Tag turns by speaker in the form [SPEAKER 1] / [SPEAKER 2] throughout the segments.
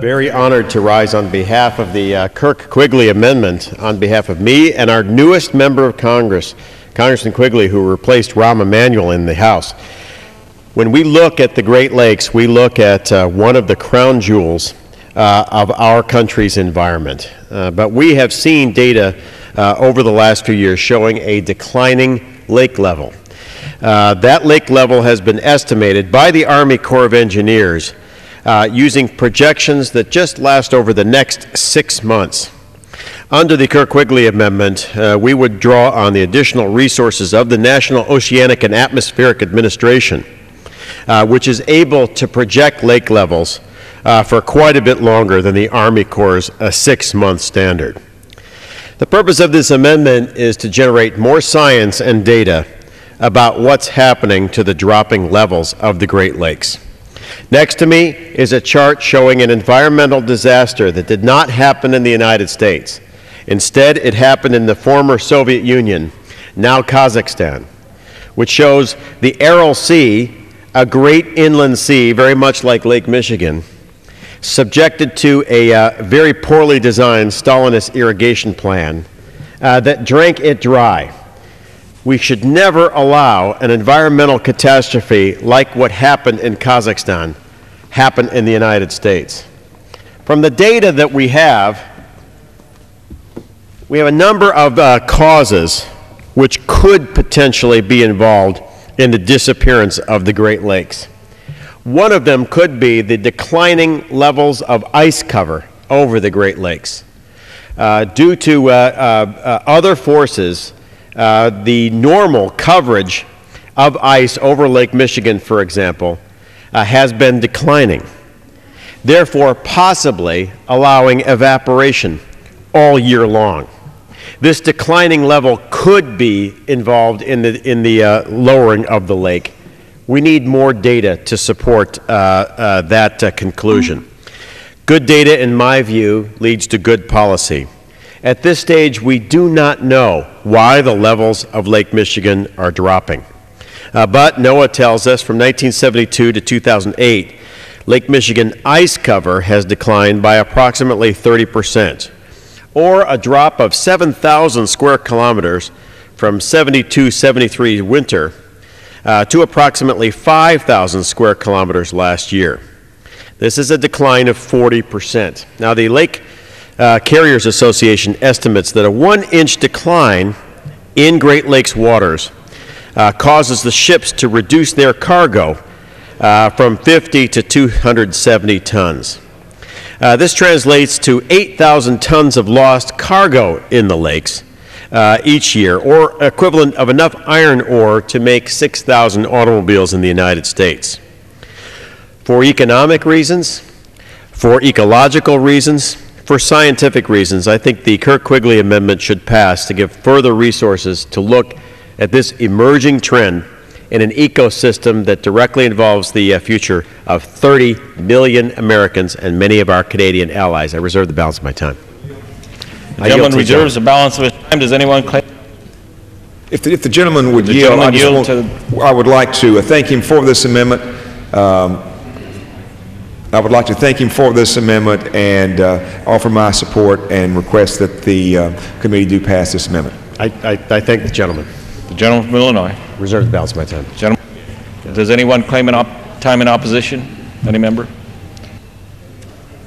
[SPEAKER 1] Very honored to rise on behalf of the Kirk-Quigley Amendment on behalf of me and our newest member of Congress, Congressman Quigley, who replaced Rahm Emanuel in the House. When we look at the Great Lakes, we look at one of the crown jewels of our country's environment. But we have seen data over the last few years showing a declining lake level. That lake level has been estimated by the Army Corps of Engineers using projections that just last over the next 6 months. Under the Kirk-Quigley Amendment, we would draw on the additional resources of the National Oceanic and Atmospheric Administration, which is able to project lake levels for quite a bit longer than the Army Corps' 6-month standard. The purpose of this amendment is to generate more science and data about what's happening to the dropping levels of the Great Lakes. Next to me is a chart showing an environmental disaster that did not happen in the United States. Instead, it happened in the former Soviet Union, now Kazakhstan, which shows the Aral Sea, a great inland sea, very much like Lake Michigan, subjected to a very poorly designed Stalinist irrigation plan that drank it dry. We should never allow an environmental catastrophe like what happened in Kazakhstan happen in the United States. From the data that we have a number of causes which could potentially be involved in the disappearance of the Great Lakes. One of them could be the declining levels of ice cover over the Great Lakes. Due to other forces, the normal coverage of ice over Lake Michigan, for example, has been declining, therefore possibly allowing evaporation all year long. This declining level could be involved in the lowering of the lake. We need more data to support that conclusion. Good data, in my view, leads to good policy. At this stage, we do not know why the levels of Lake Michigan are dropping. But NOAA tells us from 1972 to 2008, Lake Michigan ice cover has declined by approximately 30%, or a drop of 7,000 square kilometers from 72-73 winter to approximately 5,000 square kilometers last year. This is a decline of 40%. Now, the Lake Carriers Association estimates that a 1-inch decline in Great Lakes waters causes the ships to reduce their cargo from 50 to 270 tons. This translates to 8,000 tons of lost cargo in the lakes each year, or equivalent of enough iron ore to make 6,000 automobiles in the United States. For economic reasons, for ecological reasons, for scientific reasons, I think the Kirk-Quigley Amendment should pass to give further resources to look at this emerging trend in an ecosystem that directly involves the future of 30 million Americans and many of our Canadian allies. I reserve the balance of my time.
[SPEAKER 2] The gentleman reserves the balance of his time. Does anyone claim?
[SPEAKER 3] If the gentleman would yield, I would like to thank him for this amendment. I would like to thank him for this amendment and offer my support and request that the committee do pass this amendment.
[SPEAKER 1] I thank the gentleman.
[SPEAKER 2] The gentleman from Illinois.
[SPEAKER 1] Reserve the balance of my time.
[SPEAKER 2] Gentleman, does anyone claim time in opposition? Any member?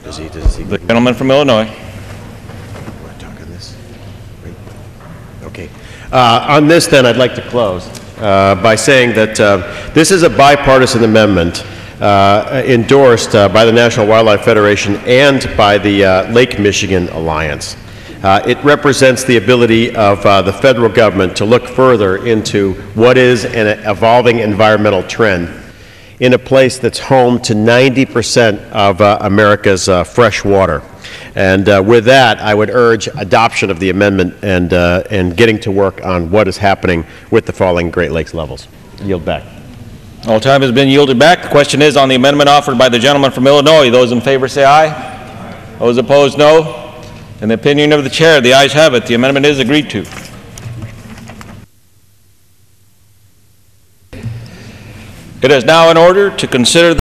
[SPEAKER 1] Does he?
[SPEAKER 2] The gentleman from Illinois.
[SPEAKER 1] Want to talk on this? Okay. On this, then, I'd like to close by saying that this is a bipartisan amendment endorsed by the National Wildlife Federation and by the Lake Michigan Alliance. It represents the ability of the federal government to look further into what is an evolving environmental trend in a place that's home to 90% of America's fresh water. And with that, I would urge adoption of the amendment and getting to work on what is happening with the falling Great Lakes levels. Yield back.
[SPEAKER 2] All time has been yielded back. The question is on the amendment offered by the gentleman from Illinois. Those in favor say aye. Those opposed, no. In the opinion of the chair, the ayes have it. The amendment is agreed to. It is now in order to consider